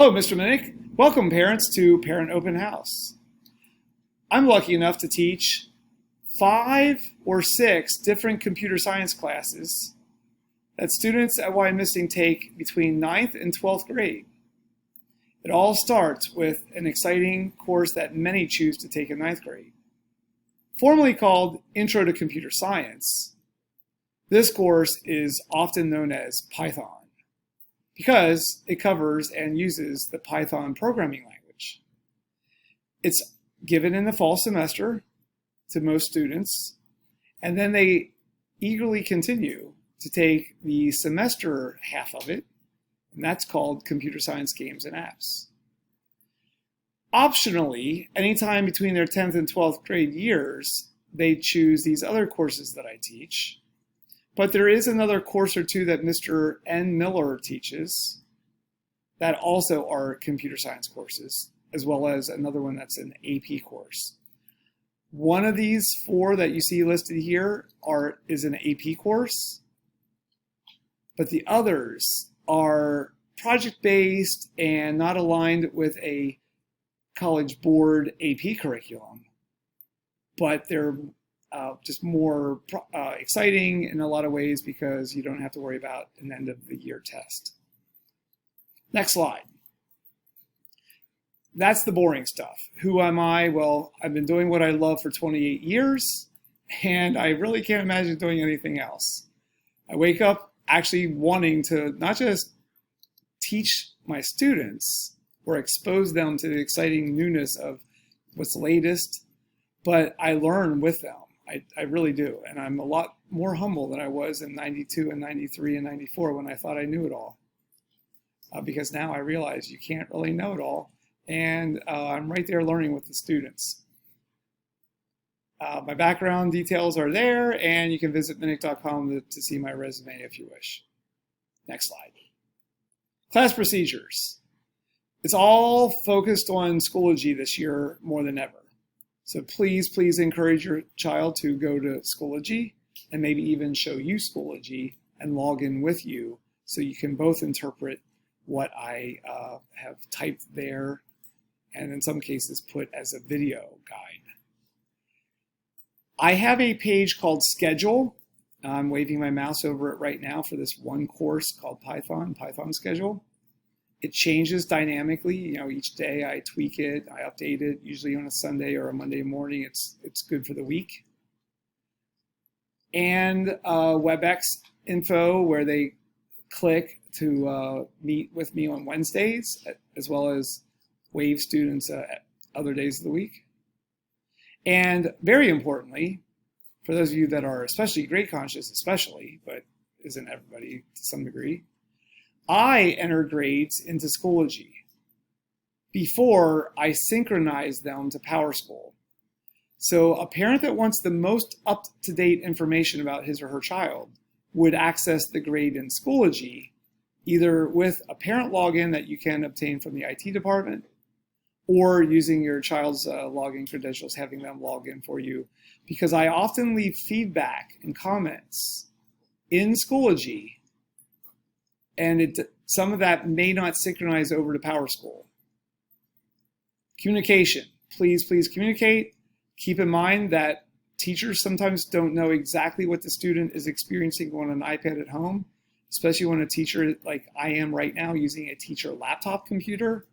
Hello, Mr. Minich. Welcome, parents, to Parent Open House. I'm lucky enough to teach 5 or 6 different computer science classes that students at Missing take between 9th and 12th grade. It all starts with an exciting course that many choose to take in 9th grade. Formerly called Intro to Computer Science, this course is often known as Python, because it covers and uses the Python programming language. It's given in the fall semester to most students, and then they eagerly continue to take the semester half of it, and that's called Computer Science Games and Apps. Optionally, anytime between their 10th and 12th grade years, they choose these other courses that I teach. But there is another course or two that Mr. N. Miller teaches that also are computer science courses, as well as another one that's an AP course. One of these 4 that you see listed here is an AP course, but the others are project-based and not aligned with a College Board AP curriculum, but they're just more exciting in a lot of ways because you don't have to worry about an end of the year test. Next slide. That's the boring stuff. Who am I? Well, I've been doing what I love for 28 years, and I really can't imagine doing anything else. I wake up actually wanting to not just teach my students or expose them to the exciting newness of what's latest, but I learn with them. I really do, and I'm a lot more humble than I was in 92 and 93 and 94 when I thought I knew it all. Because now I realize you can't really know it all, and I'm right there learning with the students. My background details are there, and you can visit minich.com to see my resume if you wish. Next slide. Class procedures. It's all focused on Schoology this year more than ever. So please encourage your child to go to Schoology and maybe even show you Schoology and log in with you so you can both interpret what I have typed there and in some cases put as a video guide. I have a page called Schedule. I'm waving my mouse over it right now for this one course called Python Schedule. It changes dynamically. Each day I tweak it, I update it, usually on a Sunday or a Monday morning. It's good for the week. And WebEx info where they click to meet with me on Wednesdays, as well as Wave students at other days of the week. And very importantly, for those of you that are especially grade conscious, but isn't everybody to some degree, I enter grades into Schoology before I synchronize them to PowerSchool. So a parent that wants the most up-to-date information about his or her child would access the grade in Schoology either with a parent login that you can obtain from the IT department or using your child's login credentials, having them log in for you. Because I often leave feedback and comments in Schoology, and some of that may not synchronize over to PowerSchool. Communication. Please communicate. Keep in mind that teachers sometimes don't know exactly what the student is experiencing on an iPad at home, especially when a teacher like I am right now using a teacher laptop computer.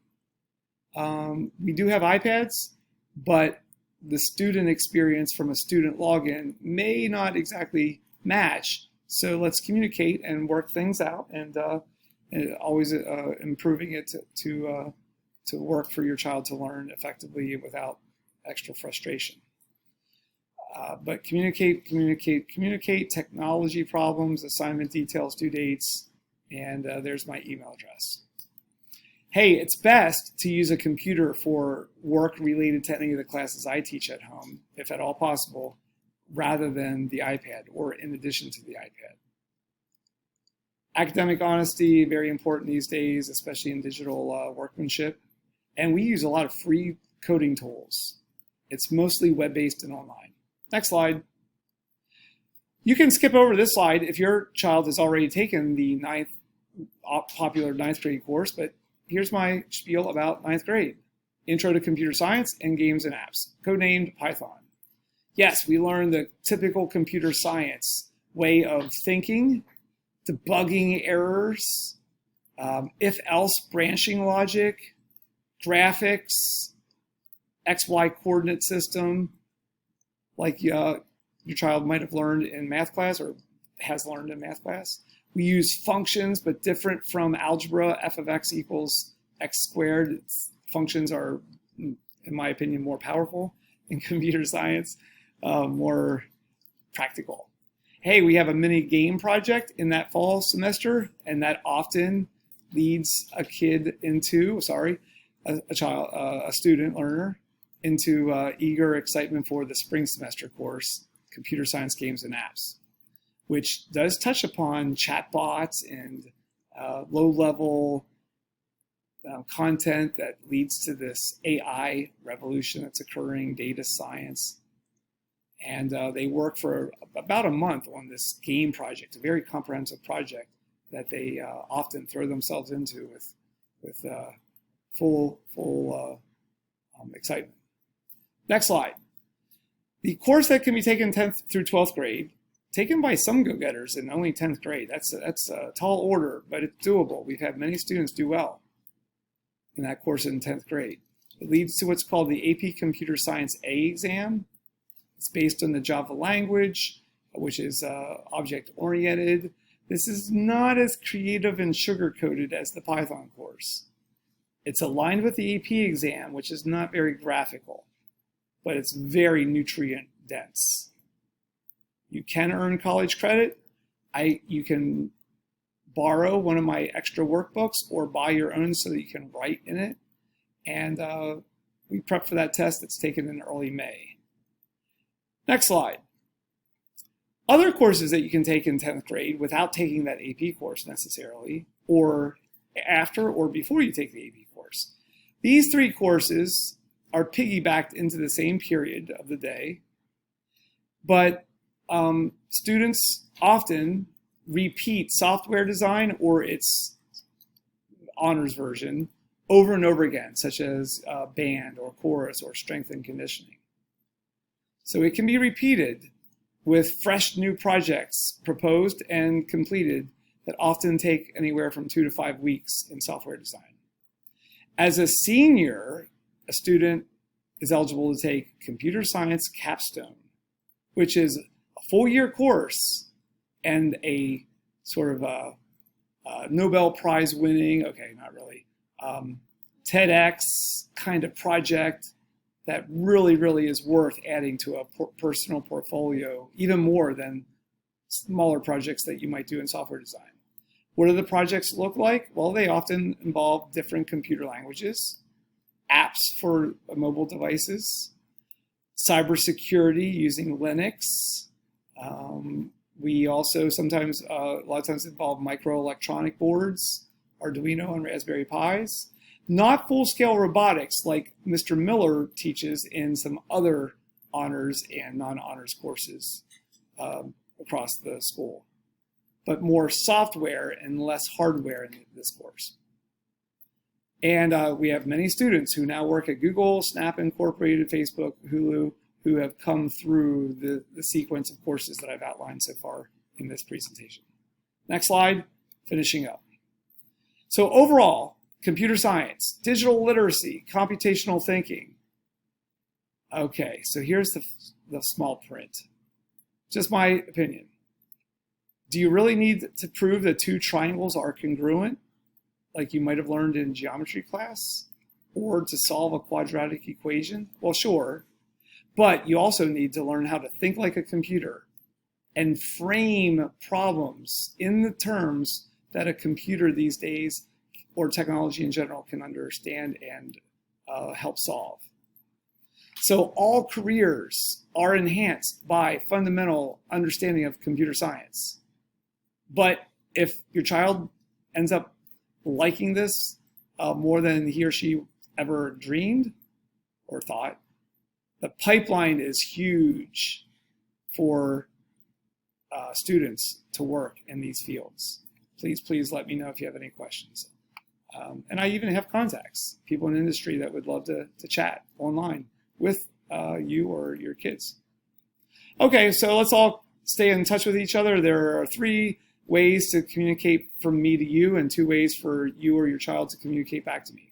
We do have iPads, but the student experience from a student login may not exactly match. So let's communicate and work things out, and always improving it to work for your child to learn effectively without extra frustration. But communicate, technology problems, assignment details, due dates, and there's my email address. Hey, it's best to use a computer for work related to any of the classes I teach at home, if at all possible, rather than the iPad or in addition to the iPad. Academic honesty, very important these days, especially in digital workmanship. And we use a lot of free coding tools. It's mostly web-based and online. Next slide. You can skip over this slide if your child has already taken the popular ninth grade course, but here's my spiel about ninth grade. Intro to Computer Science and Games and Apps, codenamed Python. Yes, we learned the typical computer science way of thinking, debugging errors, if-else branching logic, graphics, XY coordinate system, like your child might have learned in math class or has learned in math class. We use functions, but different from algebra. F of x equals x squared. Functions are, in my opinion, more powerful in computer science, more practical. Hey, we have a mini game project in that fall semester, and that often leads a student learner into eager excitement for the spring semester course, Computer Science, Games, and Apps, which does touch upon chatbots and low-level content that leads to this AI revolution that's occurring, data science. And they work for about a month on this game project, a very comprehensive project that they often throw themselves into with full excitement. Next slide. The course that can be taken 10th through 12th grade, taken by some go-getters in only 10th grade. That's a tall order, but it's doable. We've had many students do well in that course in 10th grade. It leads to what's called the AP Computer Science A exam. It's based on the Java language, which is object-oriented. This is not as creative and sugar-coated as the Python course. It's aligned with the AP exam, which is not very graphical, but it's very nutrient-dense. You can earn college credit. You can borrow one of my extra workbooks or buy your own so that you can write in it. And we prep for that test that's taken in early May. Next slide. Other courses that you can take in 10th grade without taking that AP course necessarily, or after or before you take the AP course. These three courses are piggybacked into the same period of the day, but students often repeat software design or its honors version over and over again, such as band or chorus or strength and conditioning. So it can be repeated with fresh new projects proposed and completed that often take anywhere from 2 to 5 weeks in software design. As a senior, a student is eligible to take Computer Science Capstone, which is a full-year course and a sort of a Nobel Prize winning, okay, not really, TEDx kind of project that really is worth adding to a personal portfolio, even more than smaller projects that you might do in software design. What do the projects look like? Well, they often involve different computer languages, apps for mobile devices, cybersecurity using Linux. We also sometimes, a lot of times involve microelectronic boards, Arduino and Raspberry Pis. Not full-scale robotics like Mr. Miller teaches in some other honors and non-honors courses across the school, but more software and less hardware in this course. And we have many students who now work at Google, Snap Incorporated, Facebook, Hulu, who have come through the sequence of courses that I've outlined so far in this presentation. Next slide, finishing up. So overall, computer science, digital literacy, computational thinking. Okay, so here's the small print. Just my opinion. Do you really need to prove that two triangles are congruent, like you might have learned in geometry class, or to solve a quadratic equation? Well, sure, but you also need to learn how to think like a computer and frame problems in the terms that a computer these days or technology in general can understand and help solve. So all careers are enhanced by fundamental understanding of computer science. But if your child ends up liking this more than he or she ever dreamed or thought, the pipeline is huge for students to work in these fields. Please let me know if you have any questions. And I even have contacts, people in the industry that would love to chat online with you or your kids. Okay, so let's all stay in touch with each other. There are 3 ways to communicate from me to you and 2 ways for you or your child to communicate back to me.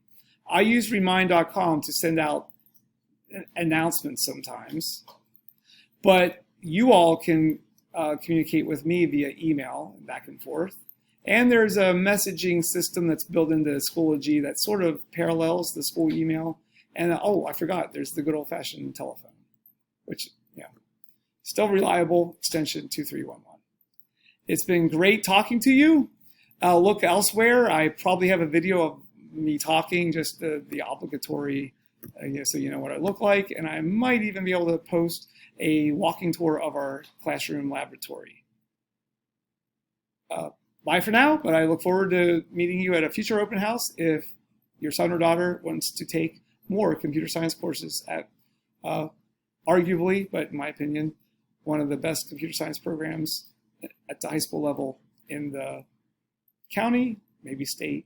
I use remind.com to send out announcements sometimes, but you all can communicate with me via email back and forth. And there's a messaging system that's built into Schoology that sort of parallels the school email. And I forgot, there's the good old-fashioned telephone, which, still reliable, extension 2311. It's been great talking to you. Look elsewhere. I probably have a video of me talking, just the obligatory, so you know what I look like. And I might even be able to post a walking tour of our classroom laboratory. Bye for now, but I look forward to meeting you at a future open house if your son or daughter wants to take more computer science courses at arguably, but in my opinion, one of the best computer science programs at the high school level in the county, maybe state,